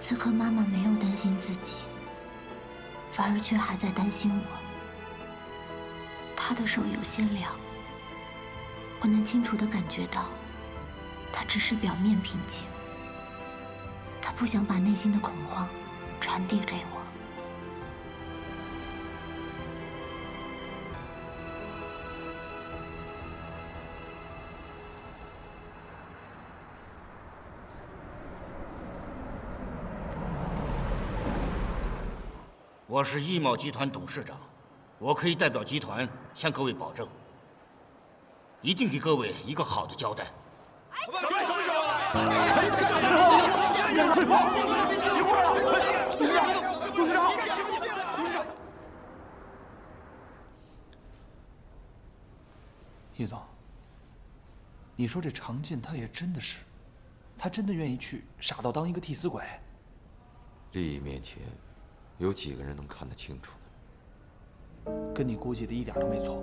此刻妈妈没有担心自己，反而却还在担心我。她的手有些凉，我能清楚地感觉到，她只是表面平静，她不想把内心的恐慌传递给我。我是易茂集团董事长，我可以代表集团向各位保证，一定给各位一个好的交代。什么时候来？董事长，易总，你说这常进他也真的是，他真的愿意去傻到当一个替死鬼？利益面前，有几个人能看得清楚呢？跟你估计的一点都没错，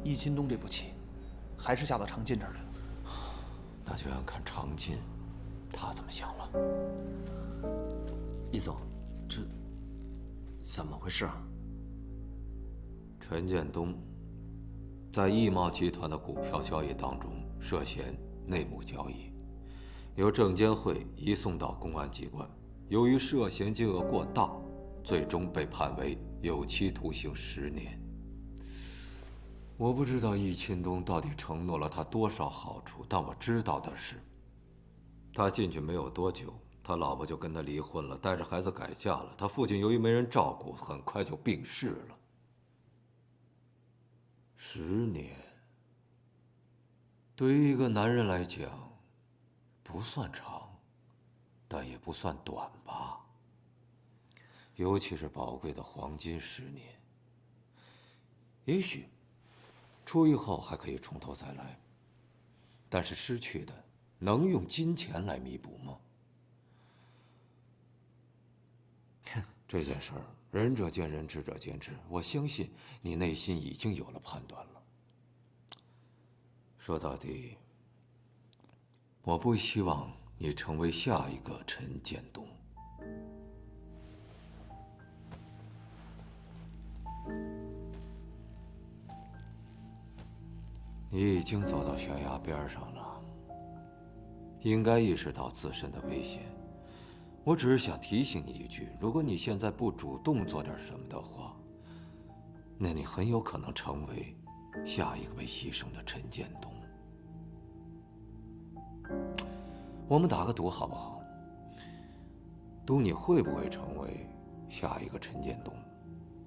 易钦东这步棋，还是下到常进这儿来了。那就要看常进，他怎么想了。易总，这怎么回事啊？陈建东在易茂集团的股票交易当中涉嫌内幕交易，由证监会移送到公安机关，由于涉嫌金额过大，最终被判为有期徒刑10年。我不知道易钦东到底承诺了他多少好处，但我知道的是，他进去没有多久，他老婆就跟他离婚了，带着孩子改嫁了。他父亲由于没人照顾，很快就病逝了。10年，对于一个男人来讲，不算长，但也不算短吧。尤其是宝贵的黄金10年。也许出狱后还可以从头再来，但是失去的能用金钱来弥补吗？这件事儿，仁者见仁，智者见智。我相信你内心已经有了判断了。说到底，我不希望你成为下一个陈建东。你已经走到悬崖边上了，应该意识到自身的危险。我只是想提醒你一句，如果你现在不主动做点什么的话，那你很有可能成为下一个被牺牲的陈建东。我们打个赌好不好？赌你会不会成为下一个陈建东？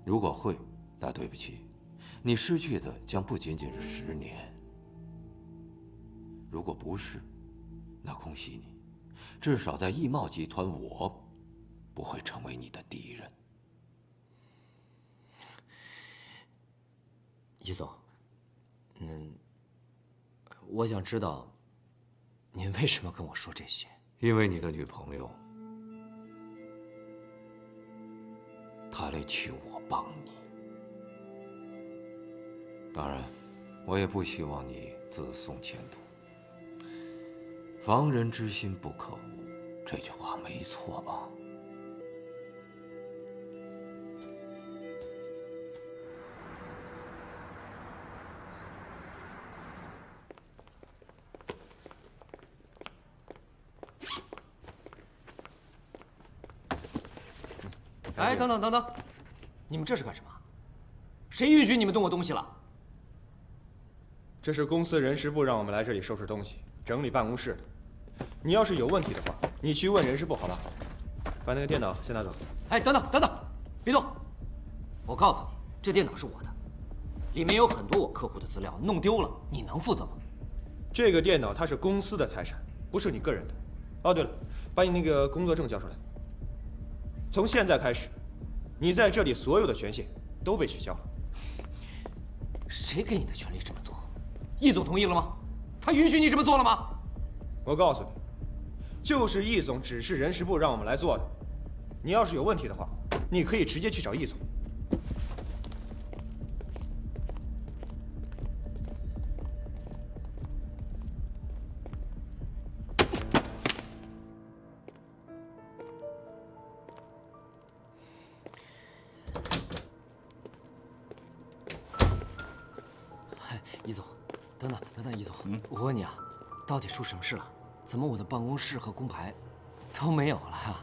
如果会，那对不起，你失去的将不仅仅是10年。如果不是，那恭喜你，至少在易茂集团，我不会成为你的敌人。易总，我想知道，您为什么跟我说这些？因为你的女朋友，她来求我帮你。当然，我也不希望你自送前途。防人之心不可无，这句话没错吧？哎，等等等等，你们这是干什么？谁允许你们动我东西了？这是公司人事部让我们来这里收拾东西、整理办公室的。你要是有问题的话，你去问人事部好吧？把那个电脑先拿走。哎，等等等等，别动！我告诉你，这电脑是我的，里面有很多我客户的资料，弄丢了你能负责吗？这个电脑它是公司的财产，不是你个人的。哦，对了，把你那个工作证交出来。从现在开始，你在这里所有的权限都被取消了。谁给你的权利这么做？易总同意了吗？他允许你这么做了吗？我告诉你，就是易总指示人事部让我们来做的。你要是有问题的话，你可以直接去找易总。易总，等等，易总，我问你啊，到底出什么事了？怎么我的办公室和工牌都没有了呀？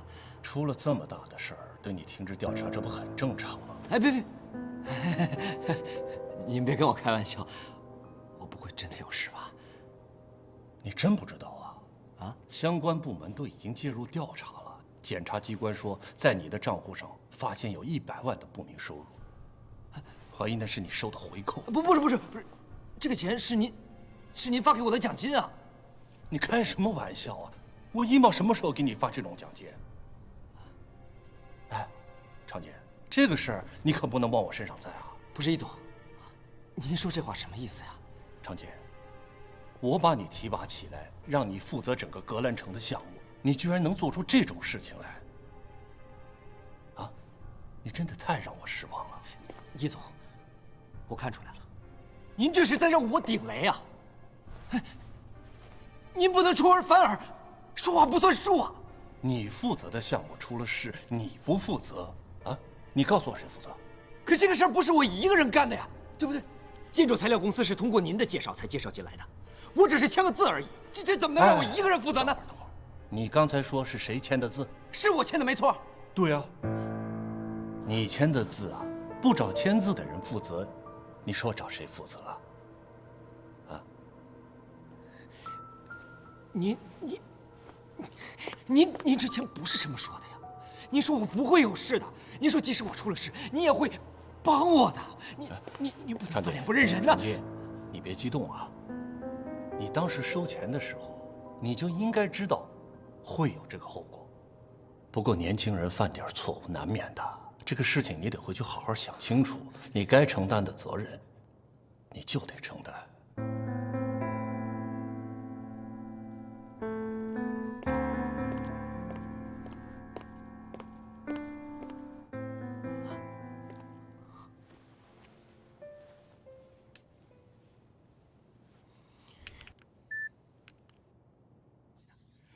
出了这么大的事儿，对你停止调查，这不很正常吗？哎，别，您别跟我开玩笑，我不会真的有事吧？你真不知道啊？啊，相关部门都已经介入调查了。检察机关说，在你的账户上发现有100万的不明收入，怀疑那是你收的回扣。不是，这个钱是您发给我的奖金啊！你开什么玩笑啊？我易茂什么时候给你发这种奖金？哎，常姐，这个事儿你可不能往我身上栽啊！不是易总，您说这话什么意思呀？常姐，我把你提拔起来，让你负责整个格兰城的项目，你居然能做出这种事情来，啊！你真的太让我失望了。易总，我看出来了，您这是在让我顶雷啊！您不能出尔反尔，说话不算数啊！你负责的项目出了事，你不负责啊？你告诉我谁负责？可这个事儿不是我一个人干的呀，对不对？建筑材料公司是通过您的介绍才介绍进来的，我只是签个字而已，这怎么能让我一个人负责呢？等会儿，你刚才说是谁签的字？是我签的没错。对啊，你签的字啊，不找签字的人负责，你说找谁负责啊？您之前不是这么说的呀？您说我不会有事的，您说即使我出了事，你也会帮我的。你不能翻脸不认人呐！你别激动啊！你当时收钱的时候，你就应该知道会有这个后果。不过年轻人犯点错误难免的，这个事情你得回去好好想清楚，你该承担的责任，你就得承担。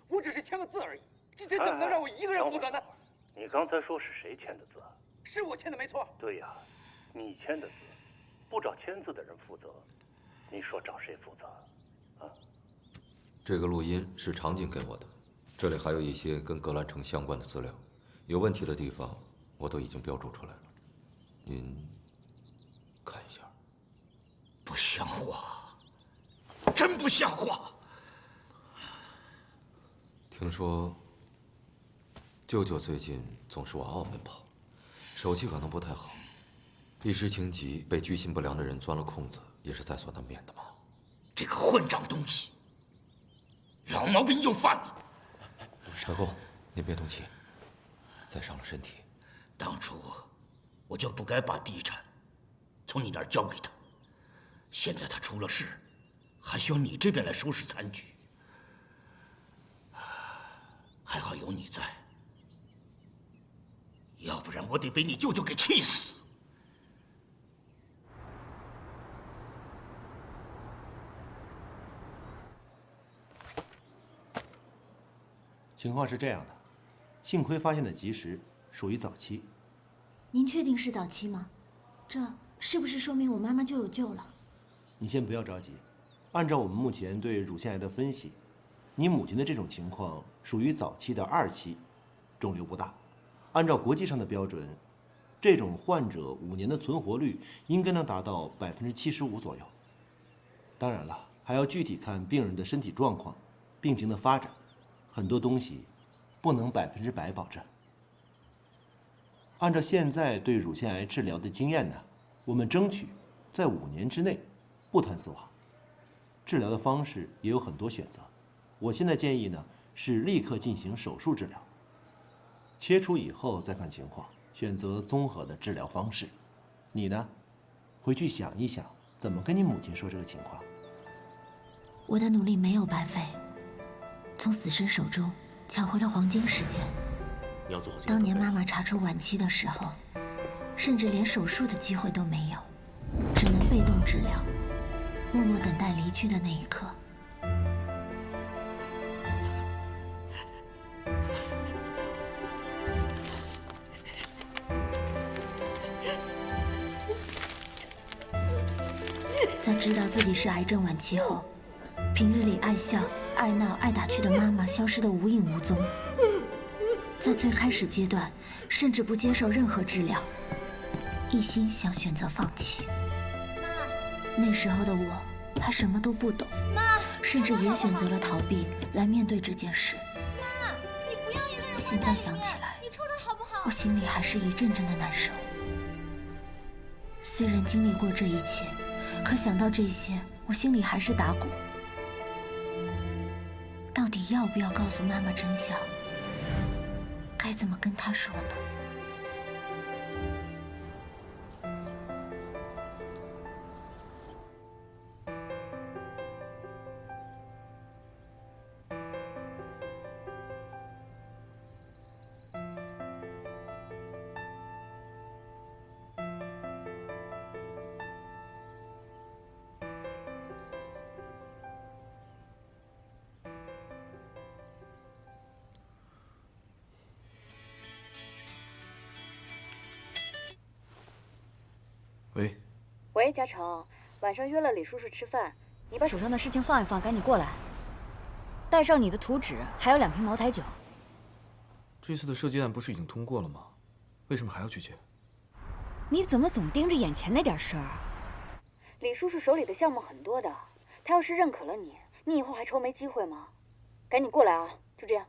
我只是签个字而已，这怎么能让我一个人负责呢？你刚才说是谁签的字？是我签的没错。对呀，你签的字，不找签字的人负责，你说找谁负责？啊？这个录音是常静给我的，这里还有一些跟格兰城相关的资料，有问题的地方我都已经标注出来了，您看一下。不像话，真不像话！听说舅舅最近总是往澳门跑，手气可能不太好，一时情急被居心不良的人钻了空子，也是在所难免的嘛。这个混账东西，老毛病又犯了。大公，您别动气，再伤了身体。当初我就不该把地产从你那儿交给他，现在他出了事，还需要你这边来收拾残局。还好有你在，要不然我得被你舅舅给气死。情况是这样的，幸亏发现的及时，属于早期。您确定是早期吗？这是不是说明我妈妈就有救了？你先不要着急，按照我们目前对乳腺癌的分析，你母亲的这种情况属于早期的2期，肿瘤不大。按照国际上的标准，这种患者5年的存活率应该能达到75%左右。当然了，还要具体看病人的身体状况、病情的发展，很多东西不能100%保证。按照现在对乳腺癌治疗的经验呢，我们争取在5年之内不谈死亡。治疗的方式也有很多选择。我现在建议呢是立刻进行手术治疗，切除以后再看情况，选择综合的治疗方式。你呢，回去想一想怎么跟你母亲说这个情况。我的努力没有白费，从死神手中抢回了黄金时间。你要做好。当年妈妈查出晚期的时候，甚至连手术的机会都没有，只能被动治疗，默默等待离去的那一刻。在知道自己是癌症晚期后，平日里爱笑、爱闹、爱打趣的妈妈消失得无影无踪。在最开始阶段，甚至不接受任何治疗，一心想选择放弃。那时候的我还什么都不懂，甚至也选择了逃避来面对这件事。妈，你不要一个人。现在想起来，你出来好不好？我心里还是一阵阵的难受。虽然经历过这一切，可想到这些，我心里还是打鼓。到底要不要告诉妈妈真相？该怎么跟她说呢？喂，喂，嘉诚，晚上约了李叔叔吃饭，你把手上的事情放一放，赶紧过来。带上你的图纸，还有2瓶茅台酒。这次的射击案不是已经通过了吗？为什么还要去接？你怎么总盯着眼前那点事儿啊？李叔叔手里的项目很多的，他要是认可了你，你以后还愁没机会吗？赶紧过来啊！就这样。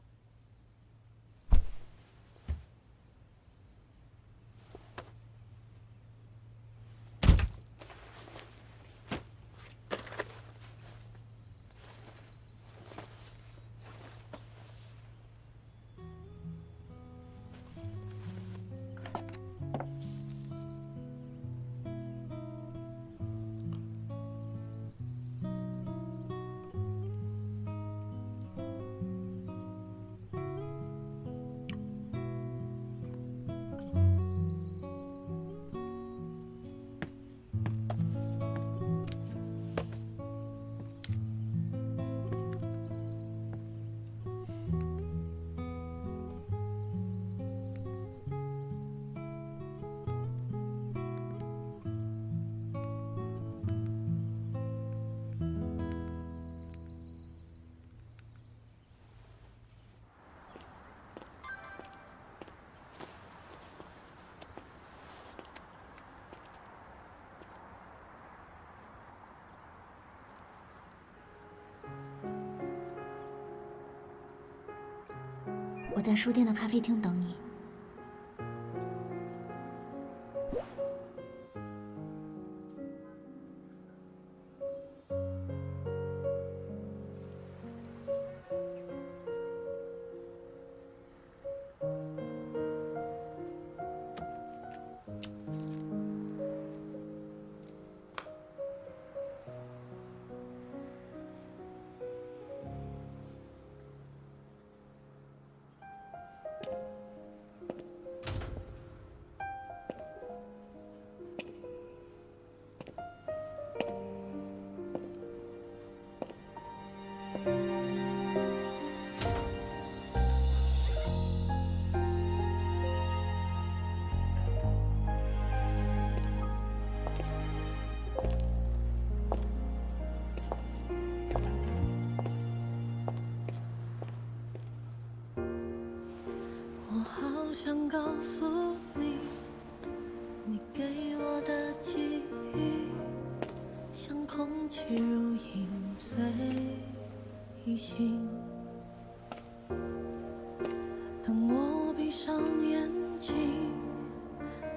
我在书店的咖啡厅等你。想告诉你，你给我的记忆，像空气如影随形。等我闭上眼睛，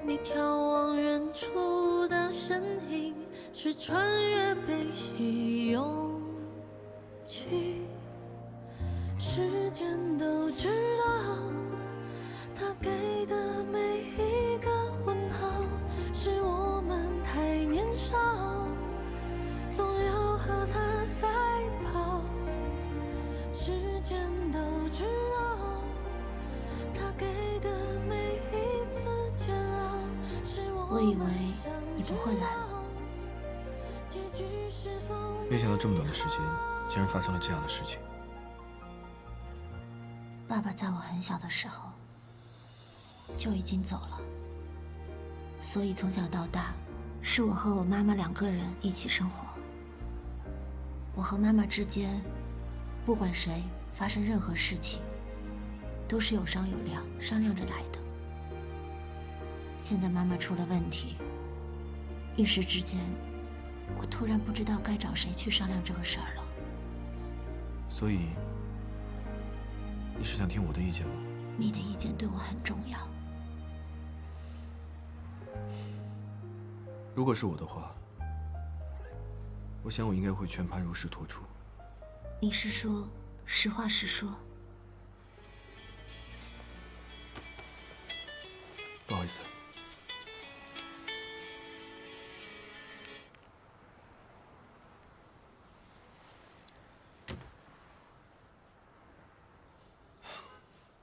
你眺望远处的身影，是穿越悲喜勇气。时间都知道。他给的每一个问号，是我们太年少，总要和他赛跑。时间都知道，他给的每一次煎熬，是我以为你不会来了，没想到这么短的时间，竟然发生了这样的事情。爸爸在我很小的时候就已经走了，所以从小到大，是我和我妈妈2个人一起生活。我和妈妈之间，不管谁发生任何事情，都是有商有量，商量着来的。现在妈妈出了问题，一时之间，我突然不知道该找谁去商量这个事儿了。所以，你是想听我的意见吗？你的意见对我很重要。如果是我的话，我想我应该会全盘如实托出。你是说实话实说？不好意思。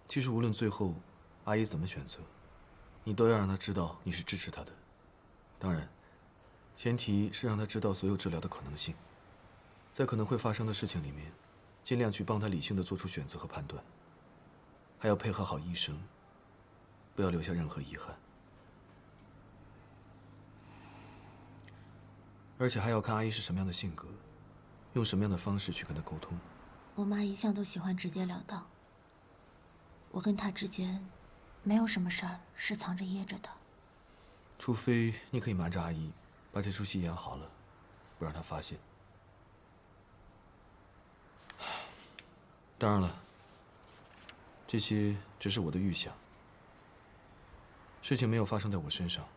其实无论最后阿姨怎么选择，你都要让她知道你是支持她的。当然，前提是让她知道所有治疗的可能性，在可能会发生的事情里面，尽量去帮她理性的做出选择和判断。还要配合好医生，不要留下任何遗憾。而且还要看阿姨是什么样的性格，用什么样的方式去跟她沟通。我妈一向都喜欢直截了当。我跟她之间，没有什么事儿是藏着掖着的。除非你可以瞒着阿姨，把这出戏演好了，不让她发现。当然了，这些只是我的预想。事情没有发生在我身上，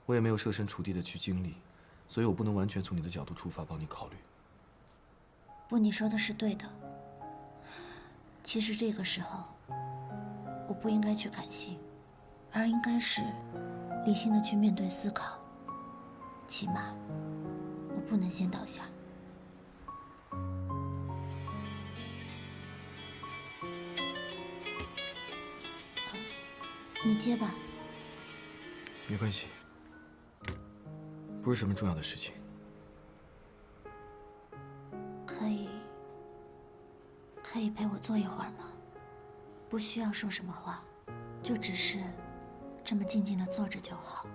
我也没有设身处地的去经历，所以我不能完全从你的角度出发帮你考虑。不，你说的是对的。其实这个时候，我不应该去感性，而应该是理性的去面对思考。起码，我不能先倒下。你接吧。没关系，不是什么重要的事情。可以陪我坐一会儿吗？不需要说什么话，就只是这么静静的坐着就好。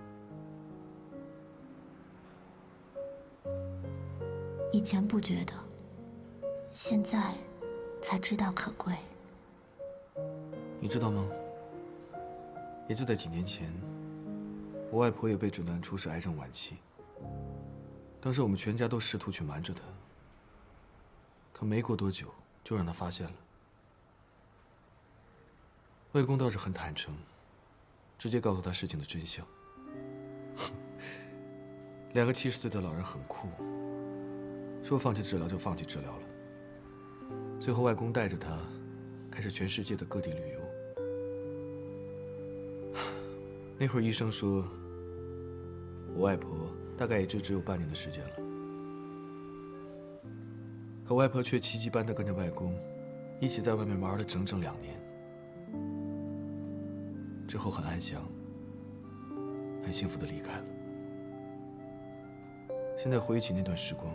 以前不觉得，现在才知道可贵。你知道吗？也就在几年前，我外婆也被诊断出是癌症晚期。当时我们全家都试图去瞒着她，可没过多久就让她发现了。外公倒是很坦诚，直接告诉她事情的真相。两个70岁的老人很酷，说放弃治疗就放弃治疗了。最后外公带着她开始全世界的各地旅游。那会儿医生说，我外婆大概也就只有半年的时间了。可外婆却奇迹般的跟着外公，一起在外面玩了整整2年。之后很安详，很幸福的离开了。现在回忆起那段时光，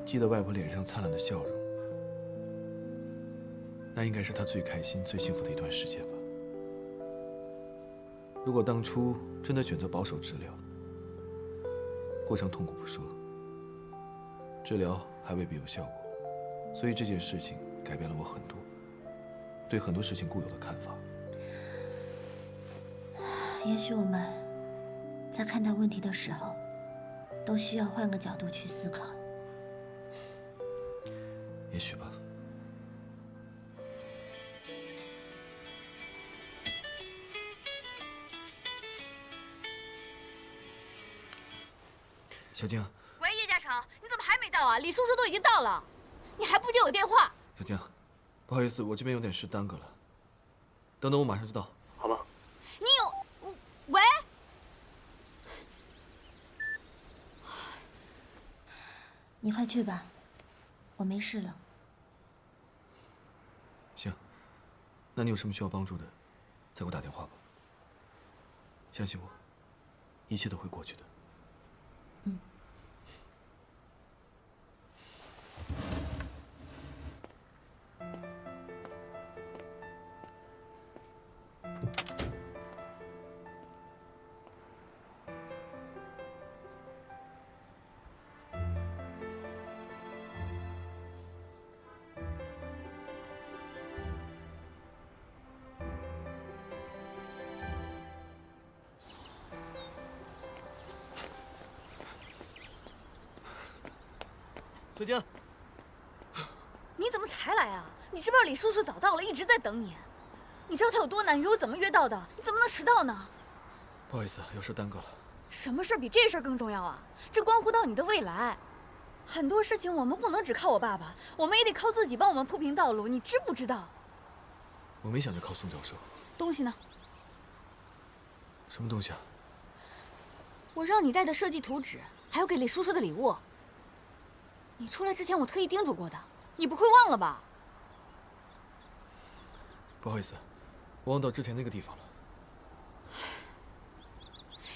记得外婆脸上灿烂的笑容，那应该是她最开心、最幸福的一段时间吧。如果当初真的选择保守治疗，过程痛苦不说，治疗还未必有效果，所以这件事情改变了我很多，对很多事情固有的看法。也许我们在看待问题的时候，都需要换个角度去思考。也许吧。小静。喂，叶嘉诚，你怎么还没到啊？李叔叔都已经到了，你还不接我电话？小静，不好意思，我这边有点事耽搁了。等等，我马上就到，好吗？你有……喂？你快去吧，我没事了。行，那你有什么需要帮助的，再给我打电话吧。相信我，一切都会过去的。小江，你怎么才来啊？你知不知道李叔叔早到了，一直在等你？你知道他有多难约，我怎么约到的？你怎么能迟到呢？不好意思，有事耽搁了。什么事比这事更重要啊？这关乎到你的未来。很多事情我们不能只靠我爸爸，我们也得靠自己帮我们铺平道路，你知不知道？我没想着靠宋教授。东西呢？什么东西啊？我让你带的设计图纸，还有给李叔叔的礼物。你出来之前我特意叮嘱过的，你不会忘了吧？不好意思，我忘到之前那个地方了。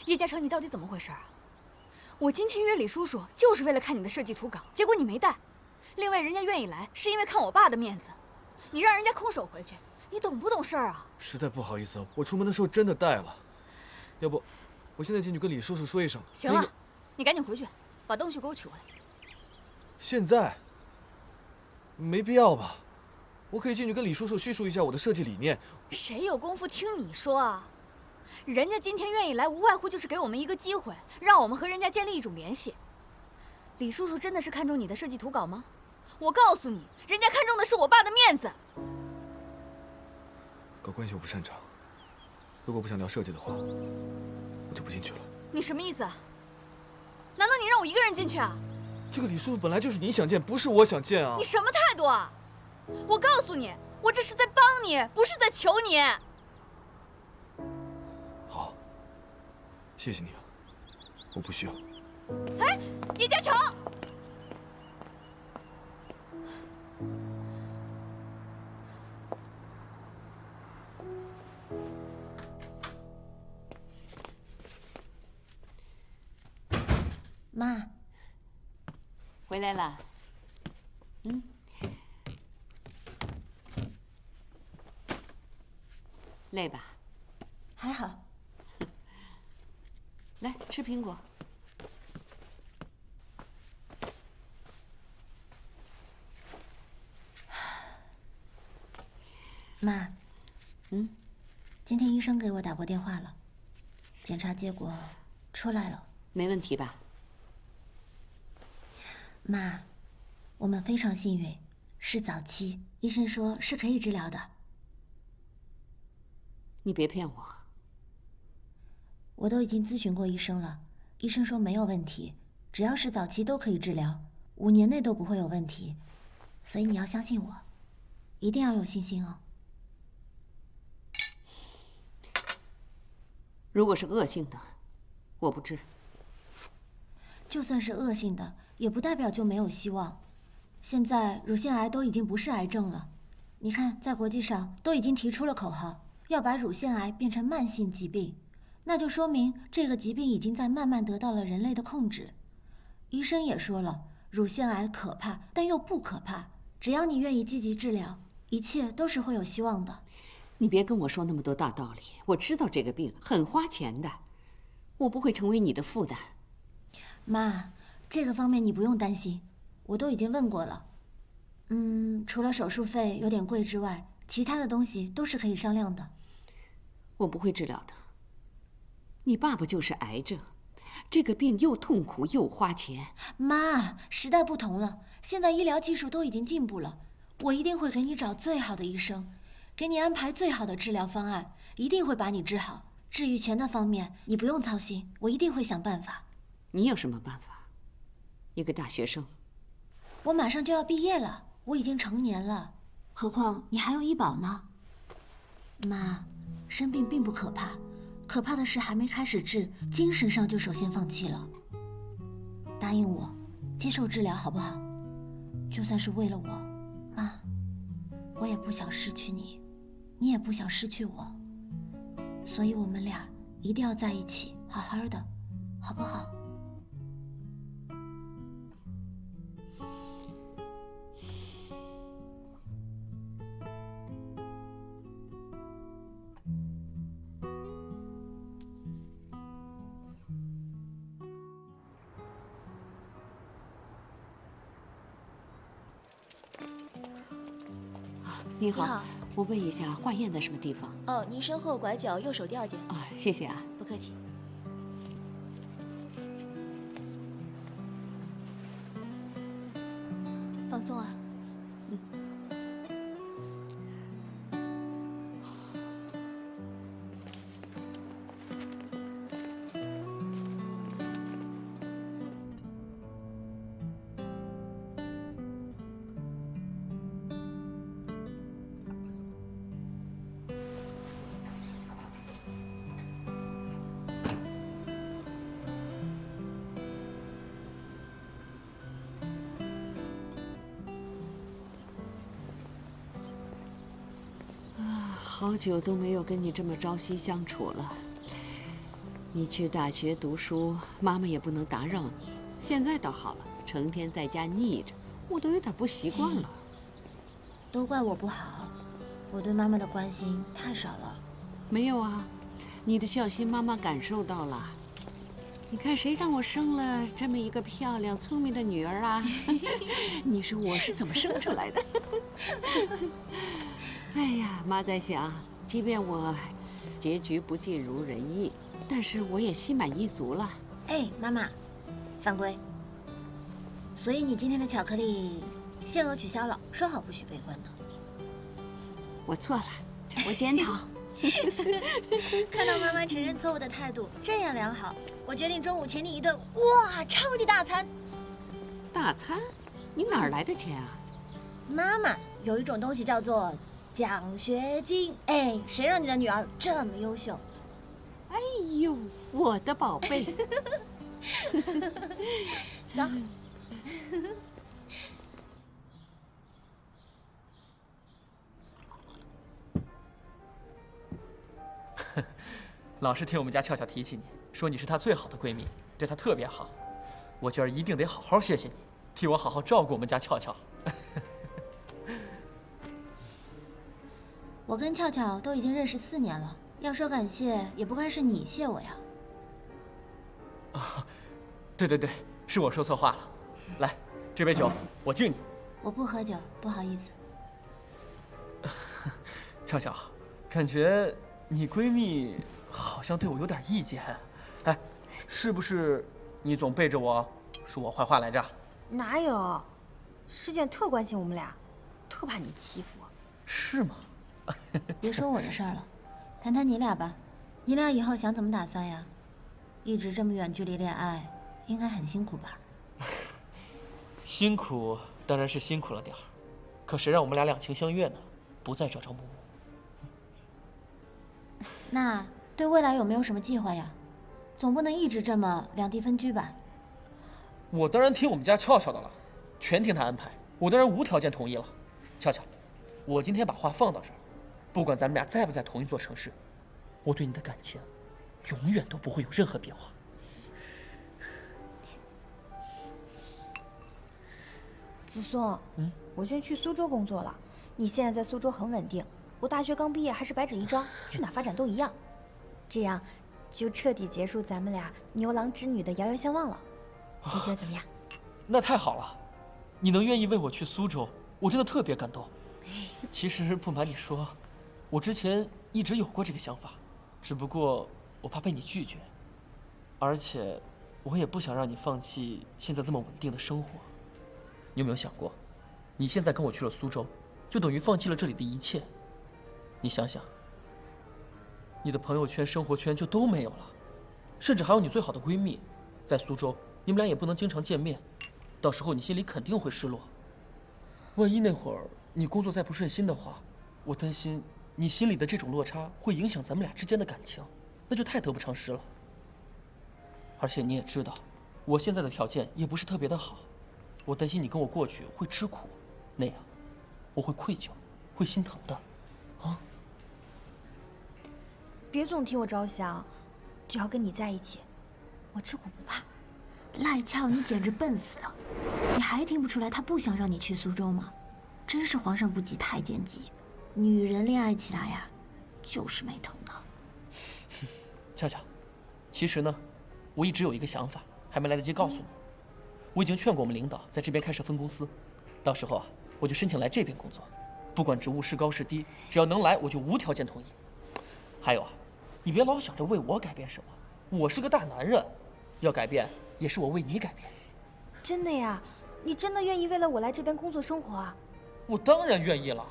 叶嘉诚，你到底怎么回事啊？我今天约李叔叔就是为了看你的设计图稿，结果你没带。另外，人家愿意来是因为看我爸的面子，你让人家空手回去，你懂不懂事儿啊？实在不好意思，我出门的时候真的带了。要不，我现在进去跟李叔叔说一声。行了，你赶紧回去，把东西给我取回来。现在？没必要吧？我可以进去跟李叔叔叙述一下我的设计理念。谁有功夫听你说啊？人家今天愿意来，无外乎就是给我们一个机会，让我们和人家建立一种联系。李叔叔真的是看中你的设计图稿吗？我告诉你，人家看中的是我爸的面子。搞关系我不擅长，如果不想聊设计的话，我就不进去了。你什么意思啊？难道你让我一个人进去啊？这个李叔叔本来就是你想见，不是我想见啊！你什么态度啊？我告诉你，我这是在帮你，不是在求你。好，谢谢你啊，我不需要。哎，叶嘉诚！妈，回来了。累吧？还好。来吃苹果。妈，今天医生给我打过电话了，检查结果出来了。没问题吧？妈，我们非常幸运，是早期，医生说是可以治疗的。你别骗我。我都已经咨询过医生了，医生说没有问题，只要是早期都可以治疗，5年内都不会有问题，所以你要相信我，一定要有信心哦。如果是恶性的，我不治。就算是恶性的，也不代表就没有希望。现在乳腺癌都已经不是癌症了，你看，在国际上都已经提出了口号，要把乳腺癌变成慢性疾病，那就说明这个疾病已经在慢慢得到了人类的控制。医生也说了，乳腺癌可怕，但又不可怕，只要你愿意积极治疗，一切都是会有希望的。你别跟我说那么多大道理，我知道这个病很花钱的，我不会成为你的负担。妈，这个方面你不用担心，我都已经问过了。除了手术费有点贵之外，其他的东西都是可以商量的。我不会治疗的。你爸爸就是癌症，这个病又痛苦又花钱。妈，时代不同了，现在医疗技术都已经进步了，我一定会给你找最好的医生，给你安排最好的治疗方案，一定会把你治好。至于钱的方面，你不用操心，我一定会想办法。你有什么办法？一个大学生，我马上就要毕业了，我已经成年了，何况你还有医保呢。妈，生病并不可怕，可怕的是还没开始治，精神上就首先放弃了。答应我，接受治疗好不好？就算是为了我，妈，我也不想失去你，你也不想失去我，所以我们俩一定要在一起，好好的，好不好？你好，你好，我问一下，化验在什么地方？哦，您身后拐角右手第2间。啊，谢谢啊。不客气。松啊。好久都没有跟你这么朝夕相处了。你去大学读书，妈妈也不能打扰你。现在倒好了，成天在家腻着，我都有点不习惯了。都怪我不好，我对妈妈的关心太少了。没有啊，你的孝心妈妈感受到了。你看谁让我生了这么一个漂亮聪明的女儿啊？你说我是怎么生出来的？哎呀，妈在想，即便我结局不尽如人意，但是我也心满意足了。哎，妈妈，犯规。所以你今天的巧克力限额取消了，说好不许悲观的。我错了，我检讨。看到妈妈承认错误的态度，这样良好，我决定中午请你一顿哇超级大餐。大餐？你哪儿来的钱啊？妈妈，有一种东西叫做奖学金。哎，谁让你的女儿这么优秀？哎呦，我的宝贝。走。老是听我们家俏俏提起你，说你是她最好的闺蜜，对她特别好。我今儿一定得好好谢谢你，替我好好照顾我们家俏俏。我跟俏俏都已经认识4年了，要说感谢，也不该是你谢我呀。啊，对对对，是我说错话了。来，这杯酒我敬你。我不喝酒，不好意思。俏俏，感觉你闺蜜好像对我有点意见。哎，是不是你总背着我说我坏话来着？哪有？师卷特关心我们俩，特怕你欺负我。是吗？别说我的事儿了，谈谈你俩吧。你俩以后想怎么打算呀？一直这么远距离恋爱，应该很辛苦吧？辛苦当然是辛苦了点儿，可谁让我们俩两情相悦呢？不再朝朝暮暮。那对未来有没有什么计划呀？总不能一直这么两地分居吧？我当然听我们家俏俏的了，全听她安排，我当然无条件同意了。俏俏，我今天把话放到这儿，不管咱们俩在不在同一座城市，我对你的感情永远都不会有任何变化。子松，我现在去苏州工作了。你现在在苏州很稳定，我大学刚毕业还是白纸一张，去哪发展都一样。这样就彻底结束咱们俩牛郎织女的遥遥相望了。你觉得怎么样？那太好了，你能愿意为我去苏州，我真的特别感动。其实不瞒你说，我之前一直有过这个想法，只不过我怕被你拒绝，而且我也不想让你放弃现在这么稳定的生活。你有没有想过，你现在跟我去了苏州，就等于放弃了这里的一切。你想想，你的朋友圈、生活圈就都没有了，甚至还有你最好的闺蜜，在苏州你们俩也不能经常见面，到时候你心里肯定会失落。万一那会儿你工作再不顺心的话，我担心你心里的这种落差会影响咱们俩之间的感情，那就太得不偿失了。而且你也知道，我现在的条件也不是特别的好，我担心你跟我过去会吃苦，那样我会愧疚，会心疼的。啊！别总替我着想，只要跟你在一起，我吃苦不怕。赖俏，你简直笨死了！你还听不出来他不想让你去苏州吗？真是皇上不急太监急，女人恋爱起来呀，就是没头脑。俏俏，其实呢，我一直有一个想法，还没来得及告诉你。我已经劝过我们领导在这边开设分公司，到时候啊，我就申请来这边工作，不管职务是高是低，只要能来，我就无条件同意。还有啊，你别老想着为我改变什么，我是个大男人，要改变也是我为你改变。真的呀？你真的愿意为了我来这边工作生活啊？我当然愿意了。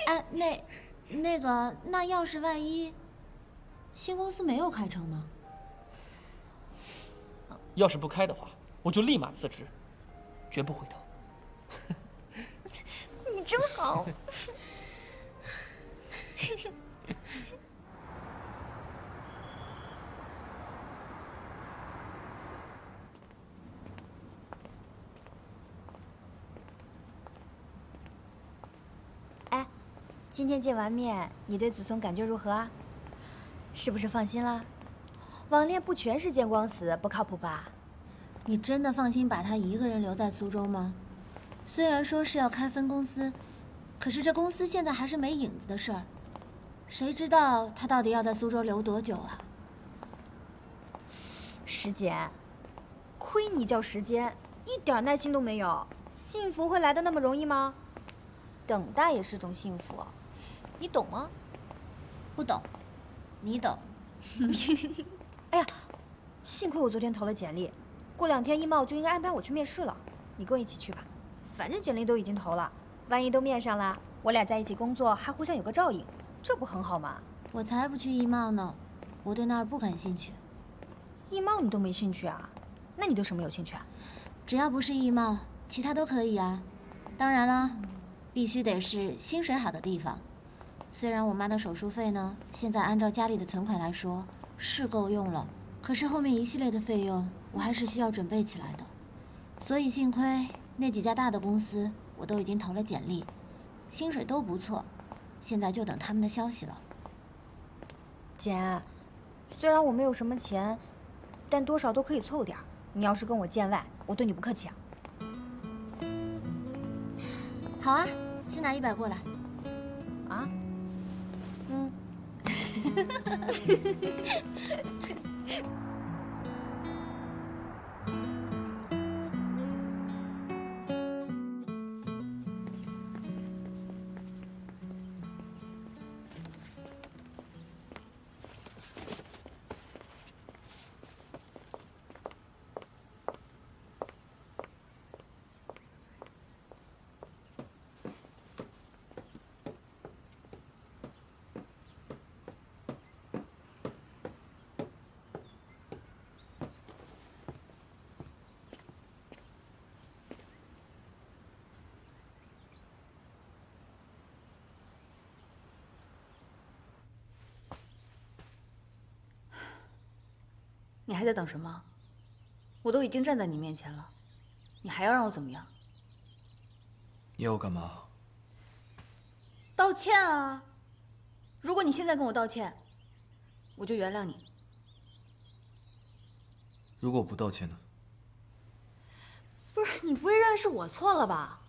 哎，那要是万一新公司没有开成呢？要是不开的话，我就立马辞职，绝不回头。你真好。哎，今天见完面，你对子松感觉如何啊？是不是放心了？网恋不全是见光死，不靠谱吧？你真的放心把他一个人留在苏州吗？虽然说是要开分公司，可是这公司现在还是没影子的事儿，谁知道他到底要在苏州留多久啊？师姐，亏你叫时间，一点耐心都没有。幸福会来的那么容易吗？等待也是种幸福，你懂吗？不懂，你懂。哎呀，幸亏我昨天投了简历，过2天易贸就应该安排我去面试了。你跟我一起去吧，反正简历都已经投了，万一都面上了，我俩在一起工作还互相有个照应，这不很好吗？我才不去易贸呢，我对那儿不感兴趣。易贸你都没兴趣啊？那你对什么有兴趣啊？只要不是易贸，其他都可以啊。当然了，必须得是薪水好的地方。虽然我妈的手术费呢，现在按照家里的存款来说是够用了，可是后面一系列的费用我还是需要准备起来的。所以幸亏那几家大的公司我都已经投了简历，薪水都不错，现在就等他们的消息了。姐，虽然我没有什么钱，但多少都可以凑点儿。你要是跟我见外，我对你不客气啊。好啊，先拿100过来。啊？嗯。你还在等什么？我都已经站在你面前了，你还要让我怎么样？你要我干嘛？道歉啊！如果你现在跟我道歉，我就原谅你。如果我不道歉呢？不是，你不会认为是我错了吧？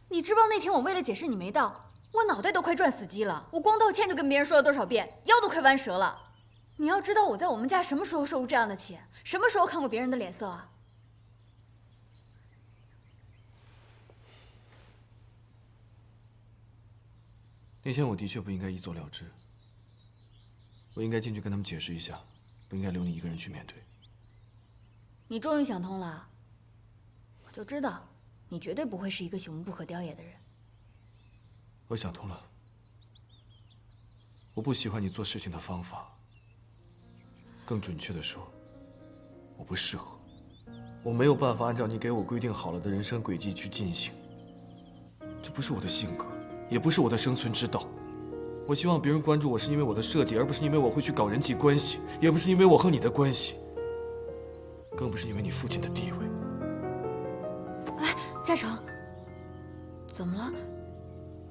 你知不知道那天我为了解释你没到，我脑袋都快转死机了。我光道歉就跟别人说了多少遍，腰都快弯折了。你要知道我在我们家什么时候受过这样的气，什么时候看过别人的脸色啊？那天我的确不应该一走了之，我应该进去跟他们解释一下，不应该留你一个人去面对。你终于想通了，我就知道你绝对不会是一个朽木不可雕也的人。我想通了，我不喜欢你做事情的方法。更准确的说，我不适合，我没有办法按照你给我规定好了的人生轨迹去进行。这不是我的性格，也不是我的生存之道。我希望别人关注我是因为我的设计，而不是因为我会去搞人际关系，也不是因为我和你的关系，更不是因为你父亲的地位。哎，嘉诚，怎么了？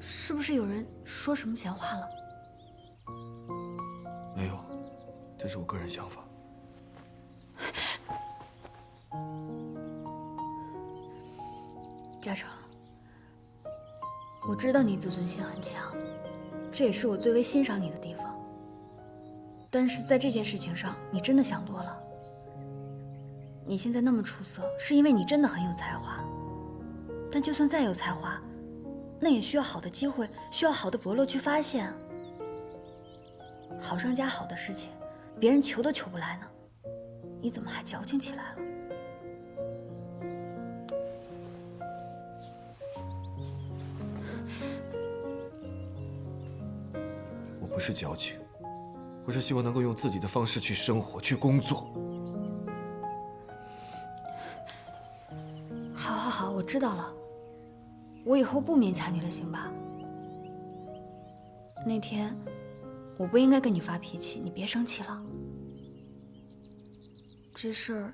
是不是有人说什么闲话了？没有。这是我个人想法。嘉诚，我知道你自尊心很强，这也是我最为欣赏你的地方。但是在这件事情上，你真的想多了。你现在那么出色，是因为你真的很有才华。但就算再有才华，那也需要好的机会，需要好的伯乐去发现。好上加好的事情，别人求都求不来呢，你怎么还矫情起来了？不是矫情，我是希望能够用自己的方式去生活、去工作。好，我知道了。我以后不勉强你了，行吧？那天我不应该跟你发脾气，你别生气了。这事儿，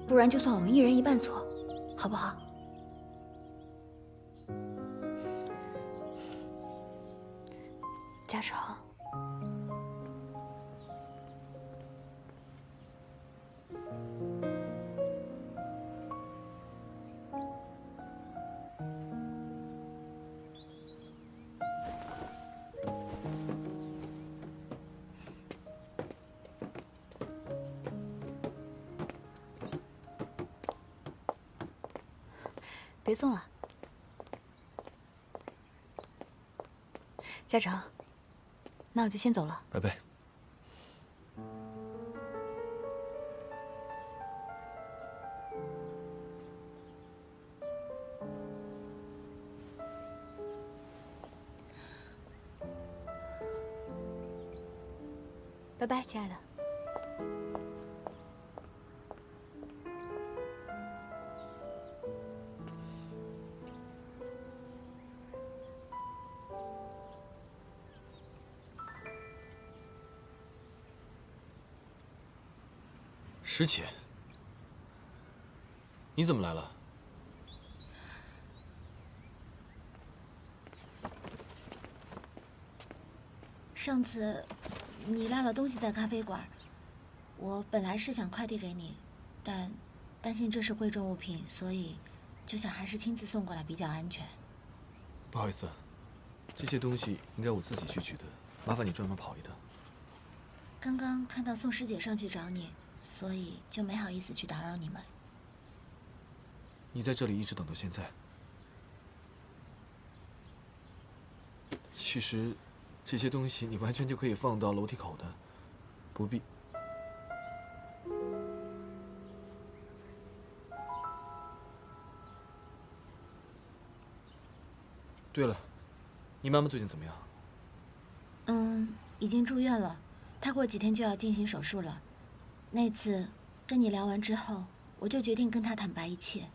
不然就算我们一人一半错，好不好？嘉诚，别送了，嘉诚，那我就先走了。拜拜。拜拜，亲爱的。师姐，你怎么来了？上次你落了东西在咖啡馆，我本来是想快递给你，但担心这是贵重物品，所以就想还是亲自送过来比较安全。不好意思，这些东西应该我自己去取的，麻烦你专门跑一趟。刚刚看到宋师姐上去找你，所以就没好意思去打扰你们。你在这里一直等到现在。其实，这些东西你完全就可以放到楼梯口的，不必。对了，你妈妈最近怎么样？已经住院了，她过几天就要进行手术了。那次跟你聊完之后，我就决定跟她坦白一切。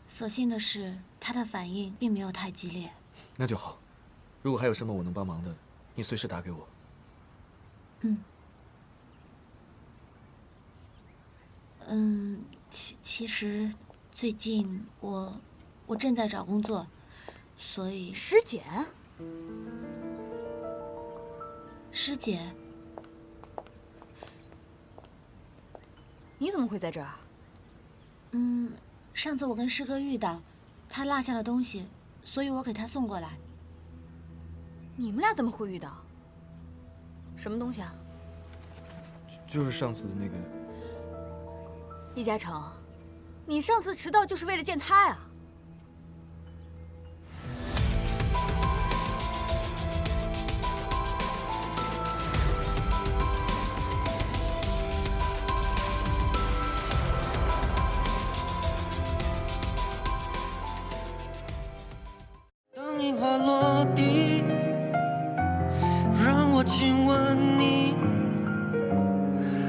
所幸的是，她的反应并没有太激烈。那就好。如果还有什么我能帮忙的，你随时打给我。其实最近我正在找工作，所以师姐，你怎么会在这儿？上次我跟师哥遇到，他落下了东西，所以我给他送过来。你们俩怎么会遇到？什么东西啊？就是上次的那个。易嘉诚，你上次迟到就是为了见他呀？当樱花落地，让我亲吻你，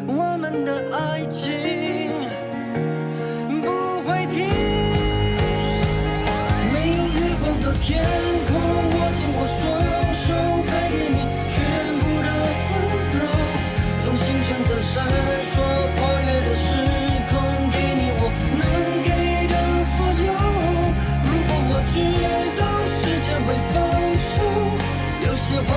我们的爱情不会停。没有月光的天空，握紧我双手，带给你全部的温柔，用星辰的闪烁，跨越的时空，给你我能给的所有。如果我知道时间会放手，有些话